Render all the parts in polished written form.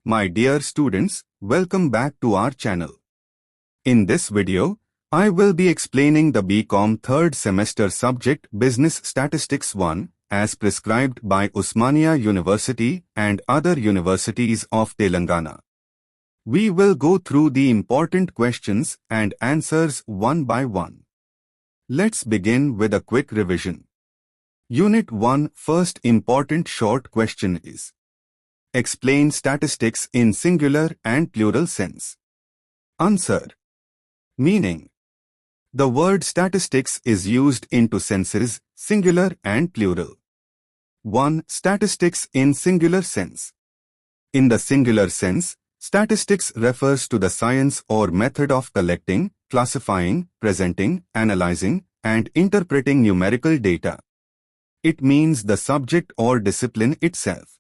My dear students, welcome back to our channel. In this video, I will be explaining the Bcom third semester subject Business Statistics 1 as prescribed by Osmania University and other universities of Telangana. We will go through the important questions and answers one by one. Let's begin with a quick revision. Unit 1 first important short question is: explain statistics in singular and plural sense. Answer. Meaning. The word statistics is used in two senses, singular and plural. 1. Statistics in singular sense. In the singular sense, statistics refers to the science or method of collecting, classifying, presenting, analyzing, and interpreting numerical data. It means the subject or discipline itself.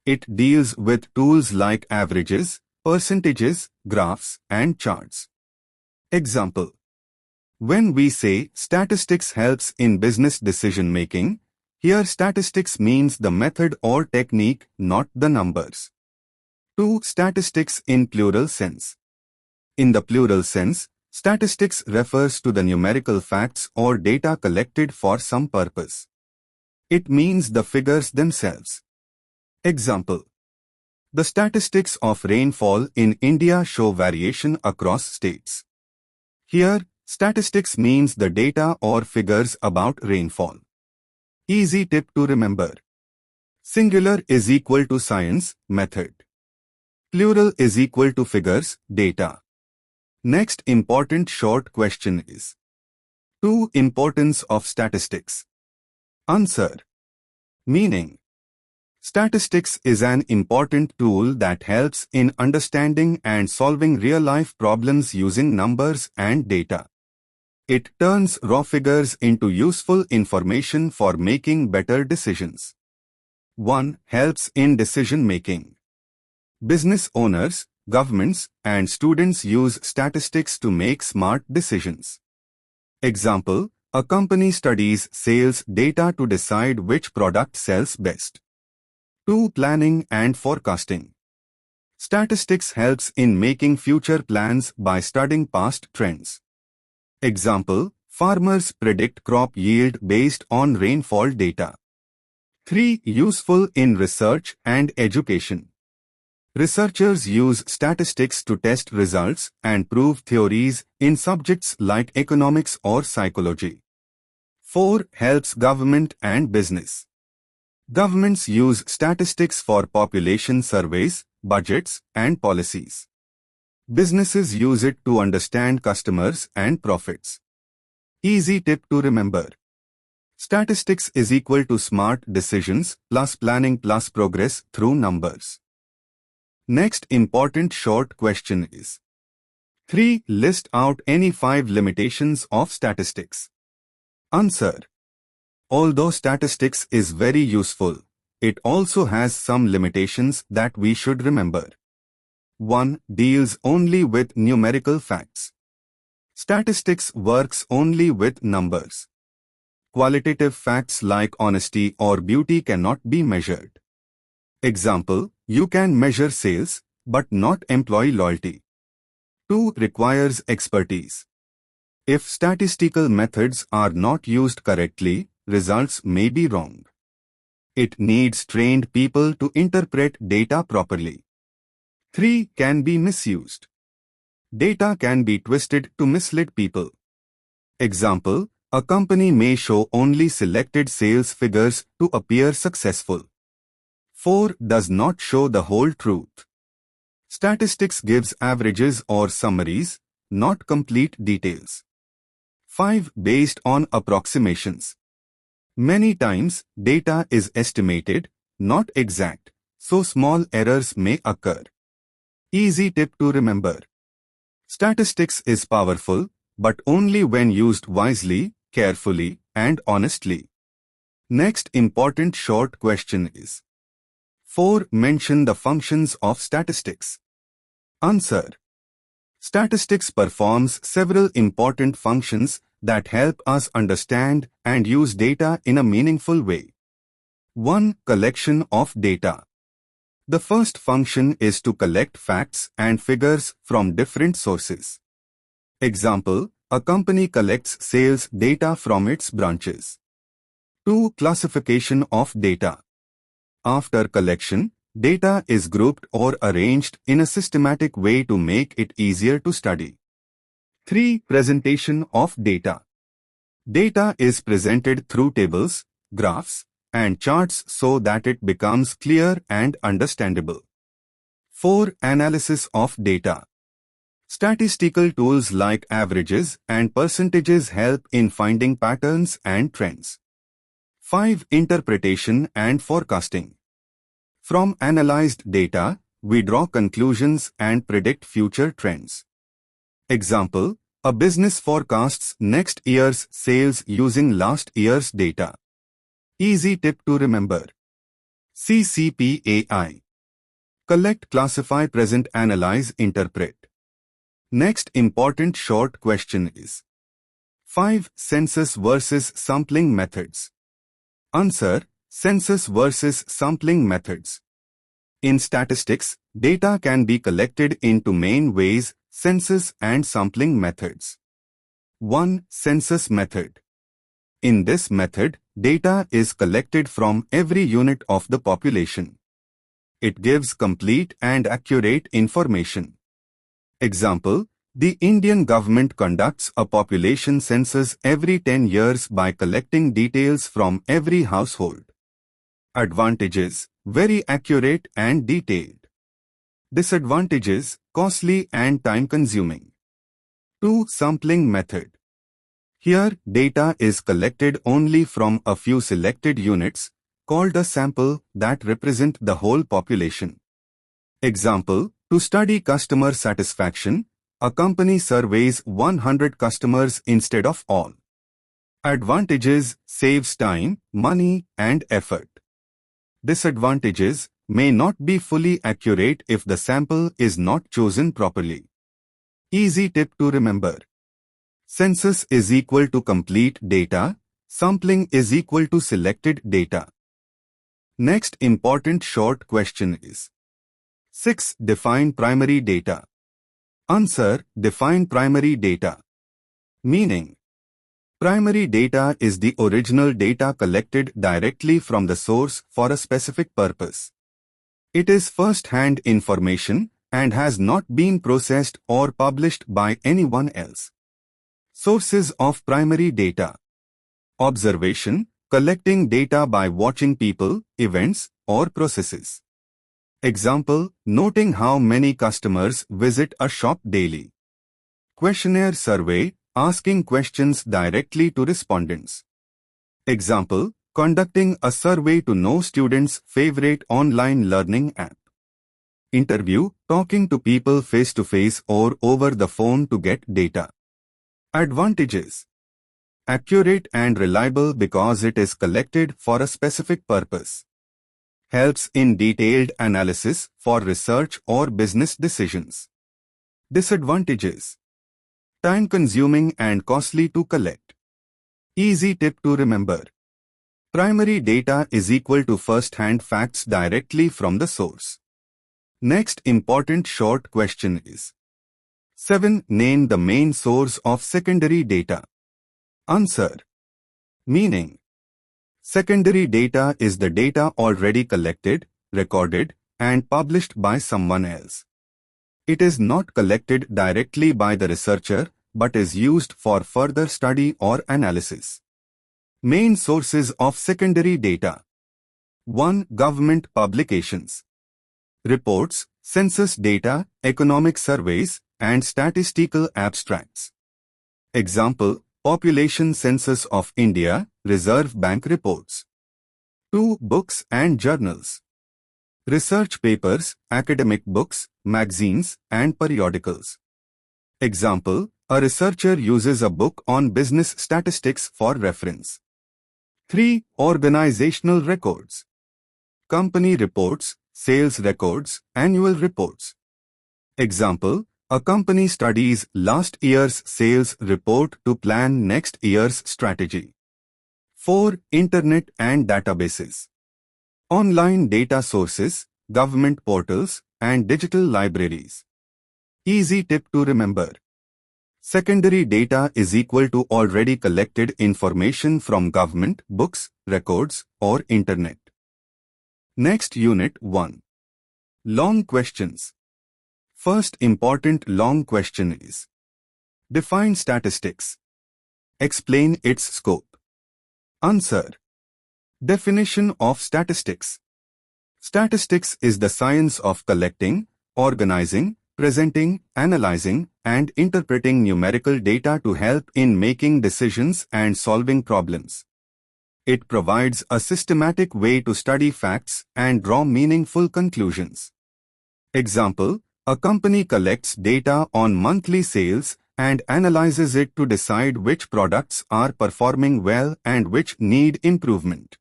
It deals with tools like averages, percentages, graphs, and charts. Example. When we say statistics helps in business decision making, here statistics means the method or technique, not the numbers. 2. Statistics in plural sense. In the plural sense, statistics refers to the numerical facts or data collected for some purpose. It means the figures themselves. Example. The statistics of rainfall in India show variation across states. Here, statistics means the data or figures about rainfall. Easy tip to remember. Singular is equal to science, method. Plural is equal to figures, data. Next important short question is: 2. Importance of statistics. Answer. Meaning. Statistics is an important tool that helps in understanding and solving real-life problems using numbers and data. It turns raw figures into useful information for making better decisions. 1. Helps in decision-making. Business owners, governments, and students use statistics to make smart decisions. Example, a company studies sales data to decide which product sells best. 2. Planning and forecasting. Statistics helps in making future plans by studying past trends. Example, farmers predict crop yield based on rainfall data. 3. Useful in research and education. Researchers use statistics to test results and prove theories in subjects like economics or psychology. 4. Helps government and business. Governments use statistics for population surveys, budgets, and policies. Businesses use it to understand customers and profits. Easy tip to remember. Statistics is equal to smart decisions plus planning plus progress through numbers. Next important short question is: 3. List out any 5 limitations of statistics. Answer. Although statistics is very useful, it also has some limitations that we should remember. 1. Deals only with numerical facts. Statistics works only with numbers. Qualitative facts like honesty or beauty cannot be measured. Example, you can measure sales, but not employee loyalty. 2. Requires expertise. If statistical methods are not used correctly, results may be wrong. It needs trained people to interpret data properly. 3. Can be misused. Data can be twisted to mislead people. Example, a company may show only selected sales figures to appear successful. 4. Does not show the whole truth. Statistics gives averages or summaries, not complete details. 5. Based on approximations. Many times, data is estimated, not exact, so small errors may occur. Easy tip to remember. Statistics is powerful, but only when used wisely, carefully, and honestly. Next important short question is: 4. Mention the functions of statistics. Answer. Statistics performs several important functions that help us understand and use data in a meaningful way. 1. Collection of data. The first function is to collect facts and figures from different sources. Example, a company collects sales data from its branches. 2. Classification of data. After collection, data is grouped or arranged in a systematic way to make it easier to study. 3. Presentation of data. Data is presented through tables, graphs, and charts so that it becomes clear and understandable. 4. Analysis of data. Statistical tools like averages and percentages help in finding patterns and trends. 5. Interpretation and forecasting. From analyzed data, we draw conclusions and predict future trends. Example, a business forecasts next year's sales using last year's data. Easy tip to remember. CCPAI. Collect, classify, present, analyze, interpret. Next important short question is 5. Census versus sampling methods. Answer, census versus sampling methods. In statistics, data can be collected in two main ways, census and sampling methods. 1. Census method. In this method, data is collected from every unit of the population. It gives complete and accurate information. Example, the Indian government conducts a population census every 10 years by collecting details from every household. Advantages, very accurate and detailed. Disadvantages, costly and time-consuming. 2. Sampling method. Here, data is collected only from a few selected units, called a sample, that represent the whole population. Example, to study customer satisfaction, a company surveys 100 customers instead of all. Advantages, saves time, money, and effort. Disadvantages, may not be fully accurate if the sample is not chosen properly. Easy tip to remember. Census is equal to complete data, sampling is equal to selected data. Next important short question is 6. Define primary data. Answer, define primary data. Meaning, primary data is the original data collected directly from the source for a specific purpose. It is first-hand information and has not been processed or published by anyone else. Sources of primary data. Observation, collecting data by watching people, events, or processes. Example, noting how many customers visit a shop daily. Questionnaire survey, asking questions directly to respondents. Example, conducting a survey to know students' favorite online learning app. Interview, talking to people face-to-face or over the phone to get data. Advantages. Accurate and reliable because it is collected for a specific purpose. Helps in detailed analysis for research or business decisions. Disadvantages. Time-consuming and costly to collect. Easy tip to remember. Primary data is equal to first-hand facts directly from the source. Next important short question is 7. Name the main source of secondary data. Answer. Meaning, secondary data is the data already collected, recorded, and published by someone else. It is not collected directly by the researcher, but is used for further study or analysis. Main sources of secondary data. 1. Government publications. Reports, census data, economic surveys, and statistical abstracts. Example, Population Census of India, Reserve Bank reports. 2. Books and journals. Research papers, academic books, magazines, and periodicals. Example, a researcher uses a book on business statistics for reference. 3. Organizational records. Company reports, sales records, annual reports. Example, a company studies last year's sales report to plan next year's strategy. 4. Internet and databases. Online data sources, government portals, and digital libraries. Easy tip to remember. Secondary data is equal to already collected information from government, books, records, or internet. Next Unit 1. Long questions. First important long question is: define statistics. Explain its scope. Answer. Definition of statistics. Statistics is the science of collecting, organizing, presenting, analyzing, and interpreting numerical data to help in making decisions and solving problems. It provides a systematic way to study facts and draw meaningful conclusions. Example: a company collects data on monthly sales and analyzes it to decide which products are performing well and which need improvement.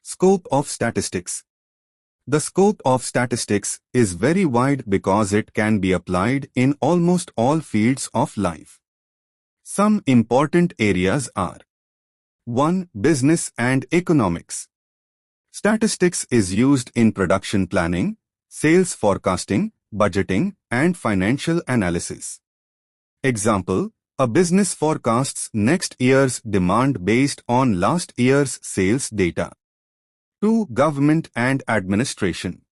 Scope of statistics. The scope of statistics is very wide because it can be applied in almost all fields of life. Some important areas are: 1. Business and economics. Statistics is used in production planning, sales forecasting, budgeting, and financial analysis. Example: a business forecasts next year's demand based on last year's sales data. 2. Government and administration.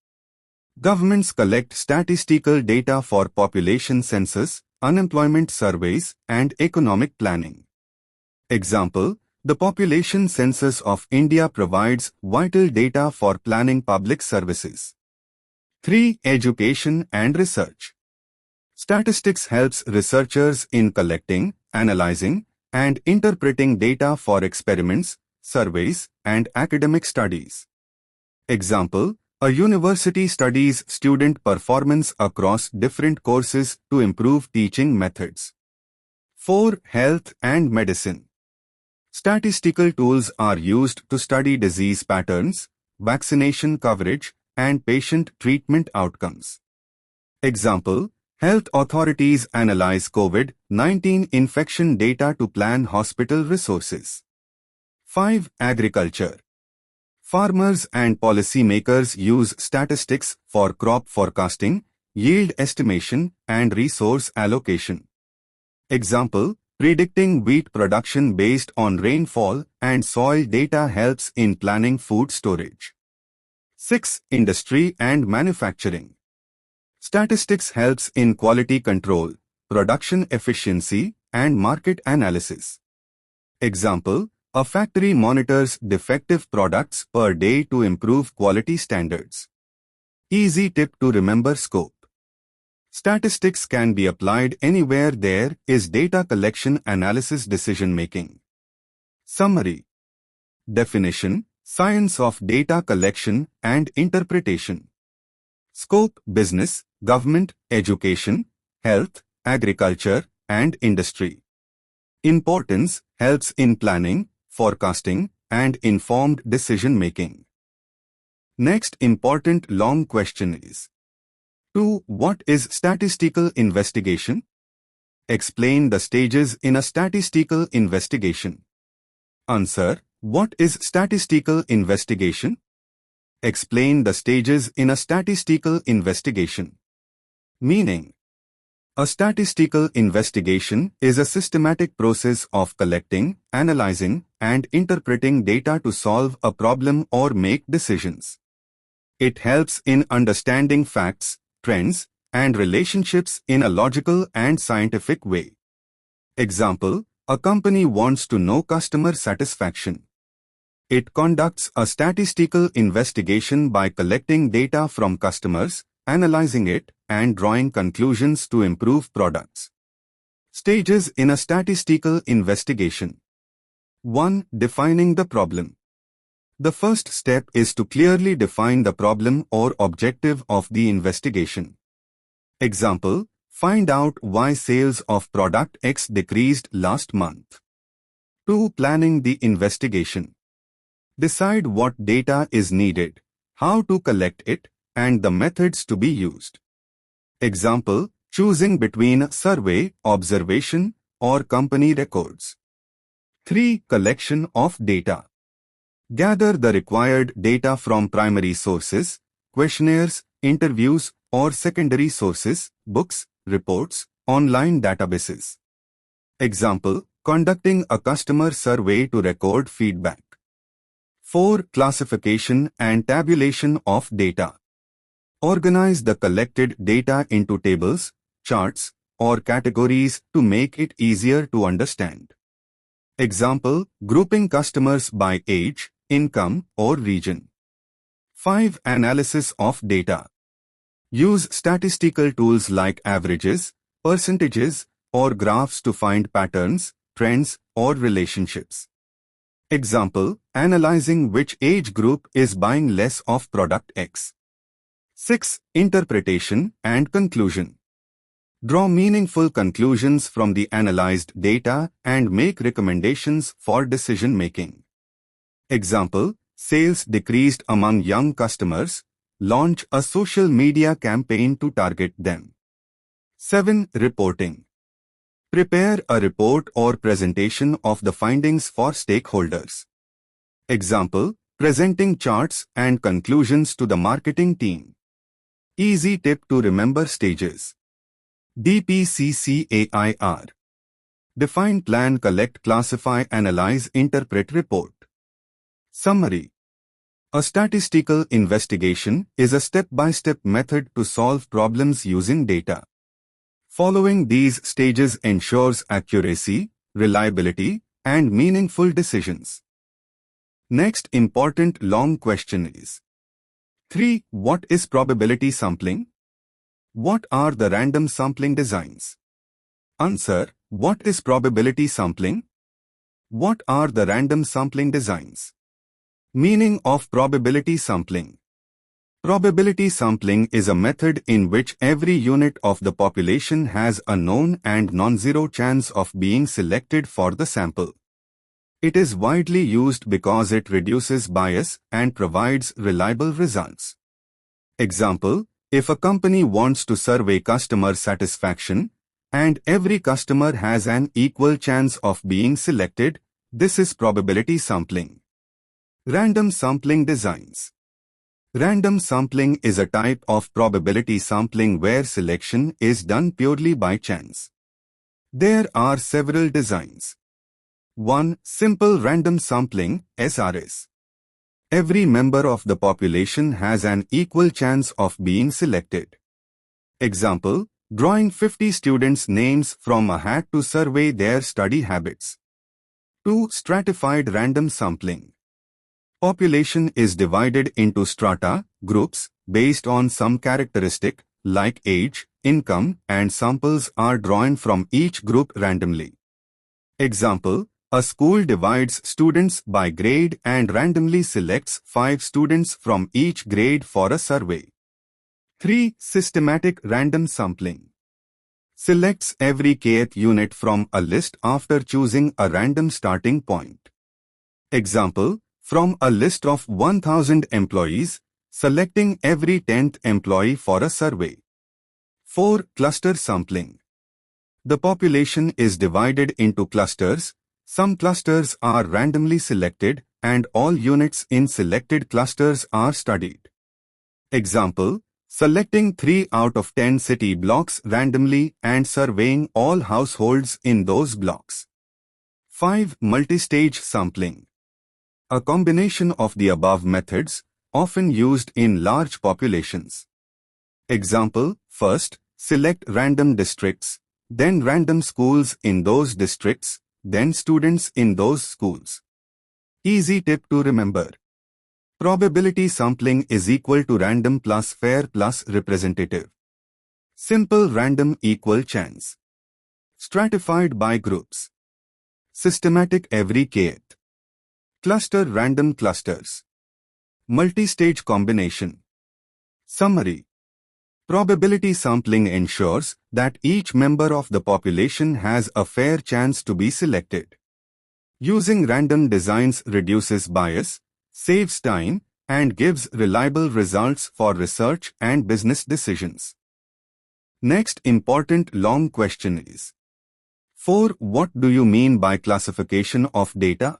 Governments collect statistical data for population census, unemployment surveys, and economic planning. Example: the population census of India provides vital data for planning public services. 3. Education and research. Statistics helps researchers in collecting, analyzing, and interpreting data for experiments, surveys, and academic studies. Example: a university studies student performance across different courses to improve teaching methods. 4. Health and medicine. Statistical tools are used to study disease patterns, vaccination coverage, and patient treatment outcomes. Example: health authorities analyze COVID-19 infection data to plan hospital resources. 5. Agriculture. Farmers and policymakers use statistics for crop forecasting, yield estimation, and resource allocation. Example: predicting wheat production based on rainfall and soil data helps in planning food storage. 6. Industry and manufacturing. Statistics helps in quality control, production efficiency, and market analysis. Example: a factory monitors defective products per day to improve quality standards. Easy tip to remember scope. Statistics can be applied anywhere there is data collection, analysis, decision making. Summary. Definition: science of data collection and interpretation. Scope: business, government, education, health, agriculture, and industry. Importance: helps in planning, forecasting, and informed decision making. Next important long question is: 2. What is statistical investigation? Explain the stages in a statistical investigation. Answer: what is statistical investigation? Explain the stages in a statistical investigation. Meaning: a statistical investigation is a systematic process of collecting, analyzing, and interpreting data to solve a problem or make decisions. It helps in understanding facts, trends, and relationships in a logical and scientific way. Example: a company wants to know customer satisfaction. It conducts a statistical investigation by collecting data from customers, analyzing it, and drawing conclusions to improve products. Stages in a statistical investigation. 1. Defining the problem. The first step is to clearly define the problem or objective of the investigation. Example: find out why sales of product X decreased last month. 2. Planning the investigation. Decide what data is needed, how to collect it, and the methods to be used. Example: choosing between survey, observation, or company records. 3. Collection of data. Gather the required data from primary sources, questionnaires, interviews, or secondary sources, books, reports, online databases. Example, conducting a customer survey to record feedback. 4. Classification and tabulation of data. Organize the collected data into tables, charts, or categories to make it easier to understand. Example, grouping customers by age, income, or region. 5. Analysis of data. Use statistical tools like averages, percentages, or graphs to find patterns, trends, or relationships. Example, analyzing which age group is buying less of product X. 6. Interpretation and conclusion. Draw meaningful conclusions from the analyzed data and make recommendations for decision-making. Example, sales decreased among young customers. Launch a social media campaign to target them. 7. Reporting. Prepare a report or presentation of the findings for stakeholders. Example, presenting charts and conclusions to the marketing team. Easy tip to remember stages. DPCCAIR. Define, plan, collect, classify, analyze, interpret, report. Summary. A statistical investigation is a step-by-step method to solve problems using data. Following these stages ensures accuracy, reliability, and meaningful decisions. Next important long question is: 3. What is probability sampling? What are the random sampling designs? Answer: what is probability sampling? What are the random sampling designs? Meaning of probability sampling. Probability sampling is a method in which every unit of the population has a known and non-zero chance of being selected for the sample. It is widely used because it reduces bias and provides reliable results. Example, if a company wants to survey customer satisfaction, and every customer has an equal chance of being selected, this is probability sampling. Random sampling designs. Random sampling is a type of probability sampling where selection is done purely by chance. There are several designs. 1. Simple random sampling, SRS. Every member of the population has an equal chance of being selected. Example, drawing 50 students' names from a hat to survey their study habits. 2. Stratified random sampling. Population is divided into strata, groups, based on some characteristic, like age, income, and samples are drawn from each group randomly. Example, a school divides students by grade and randomly selects 5 students from each grade for a survey. 3. Systematic random sampling. Selects every kth unit from a list after choosing a random starting point. Example, from a list of 1,000 employees, selecting every 10th employee for a survey. 4. Cluster sampling. The population is divided into clusters. Some clusters are randomly selected, and all units in selected clusters are studied. Example, selecting 3 out of 10 city blocks randomly and surveying all households in those blocks. 5. Multi-stage sampling. A combination of the above methods, often used in large populations. Example, first, select random districts, then random schools in those districts, then students in those schools. Easy tip to remember. Probability sampling is equal to random plus fair plus representative. Simple random equal chance. Stratified by groups. Systematic every kth. Cluster random clusters. Multi-stage combination. Summary. Probability sampling ensures that each member of the population has a fair chance to be selected. Using random designs reduces bias, saves time, and gives reliable results for research and business decisions. Next important long question is: 4. What do you mean by classification of data?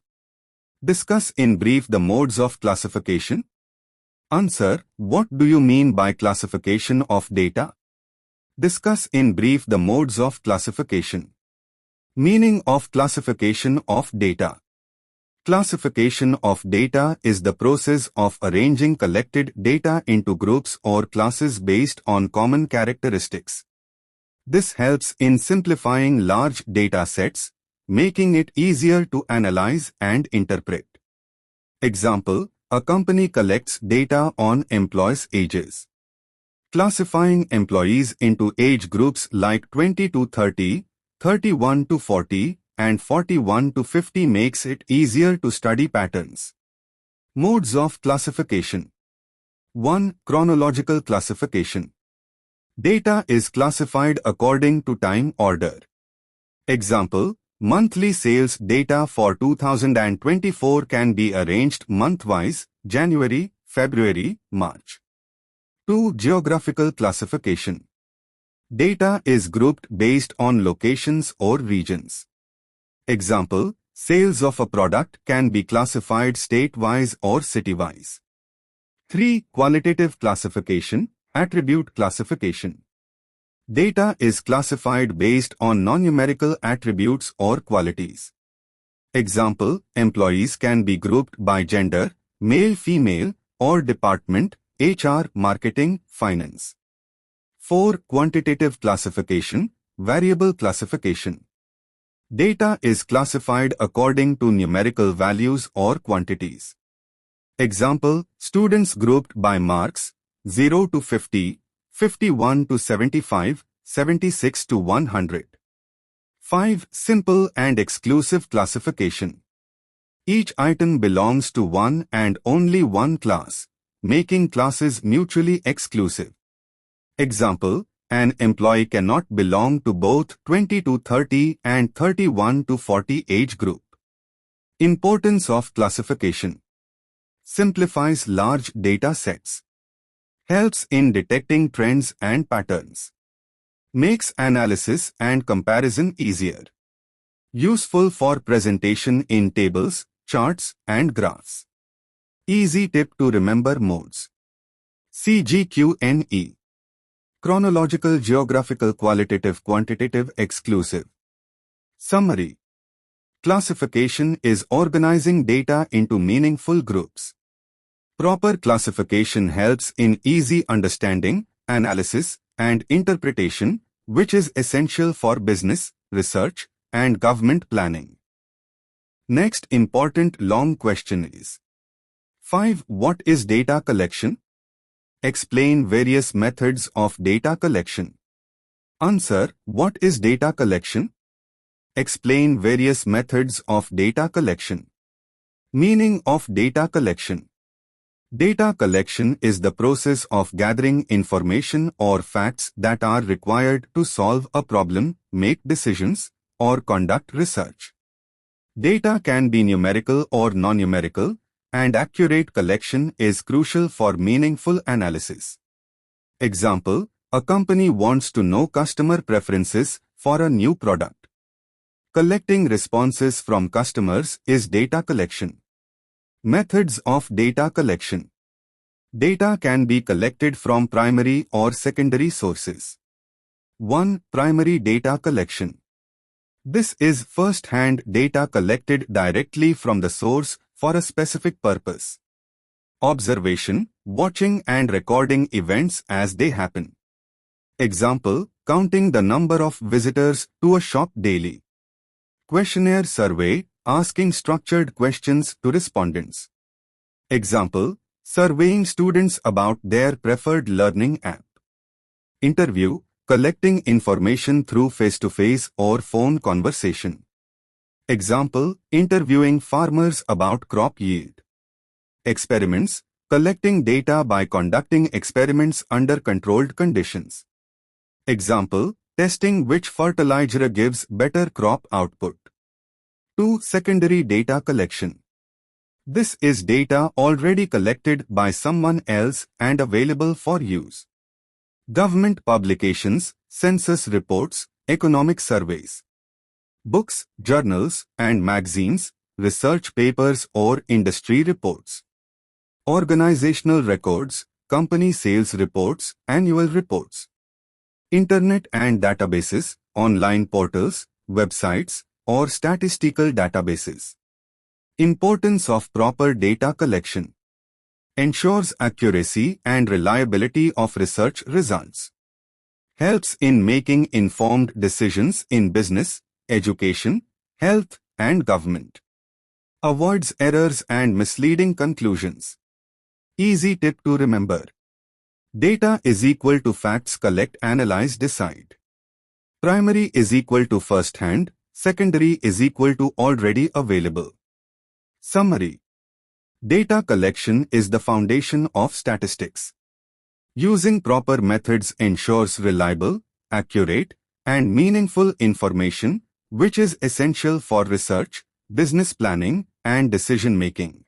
Discuss in brief the modes of classification. Answer: what do you mean by classification of data? Discuss in brief the modes of classification. Meaning of classification of data. Classification of data is the process of arranging collected data into groups or classes based on common characteristics. This helps in simplifying large data sets, making it easier to analyze and interpret. Example: a company collects data on employees' ages. Classifying employees into age groups like 20 to 30, 31 to 40, and 41 to 50 makes it easier to study patterns. Modes of classification. 1. Chronological classification. Data is classified according to time order. Example: monthly sales data for 2024 can be arranged month-wise: January, February, March. 2. Geographical classification. Data is grouped based on locations or regions. Example: sales of a product can be classified state-wise or city-wise. 3. Qualitative classification, attribute classification. Data is classified based on non-numerical attributes or qualities. Example: employees can be grouped by gender, male-female, or department, HR, marketing, finance. 4. Quantitative classification, variable classification. Data is classified according to numerical values or quantities. Example: students grouped by marks 0 to 50, 51 to 75, 76 to 100. 5. Simple and exclusive classification. Each item belongs to one and only one class, making classes mutually exclusive. Example: an employee cannot belong to both 20 to 30 and 31 to 40 age group. Importance of classification. Simplifies large data sets. Helps in detecting trends and patterns. Makes analysis and comparison easier. Useful for presentation in tables, charts, and graphs. Easy tip to remember modes. CGQNE. Chronological, geographical, qualitative, quantitative, exclusive. Summary. Classification is organizing data into meaningful groups. Proper classification helps in easy understanding, analysis, and interpretation, which is essential for business, research, and government planning. Next important long question is: 5. What is data collection? Explain various methods of data collection. Answer: what is data collection? Explain various methods of data collection. Meaning of data collection. Data collection is the process of gathering information or facts that are required to solve a problem, make decisions, or conduct research. Data can be numerical or non-numerical, and accurate collection is crucial for meaningful analysis. Example: a company wants to know customer preferences for a new product. Collecting responses from customers is data collection. Methods of data collection. Data can be collected from primary or secondary sources. 1. Primary data collection. This is first-hand data collected directly from the source for a specific purpose. Observation, watching and recording events as they happen. Example: counting the number of visitors to a shop daily. Questionnaire survey, asking structured questions to respondents. Example: surveying students about their preferred learning app. Interview, collecting information through face-to-face or phone conversation. Example: interviewing farmers about crop yield. Experiments, collecting data by conducting experiments under controlled conditions. Example: testing which fertilizer gives better crop output. 2. Secondary data collection. This is data already collected by someone else and available for use. Government publications, census reports, economic surveys. Books, journals, and magazines, research papers or industry reports. organizational records, company sales reports, annual reports. Internet and databases, online portals, websites, or statistical databases. Importance of proper data collection. Ensures accuracy and reliability of research results. Helps in making informed decisions in business, education, health, and government. Avoids errors and misleading conclusions. Easy tip to remember. Data is equal to facts collect, analyze, decide. Primary is equal to first-hand, secondary is equal to already available. Summary. Data collection is the foundation of statistics. Using proper methods ensures reliable, accurate, and meaningful information, which is essential for research, business planning, and decision-making.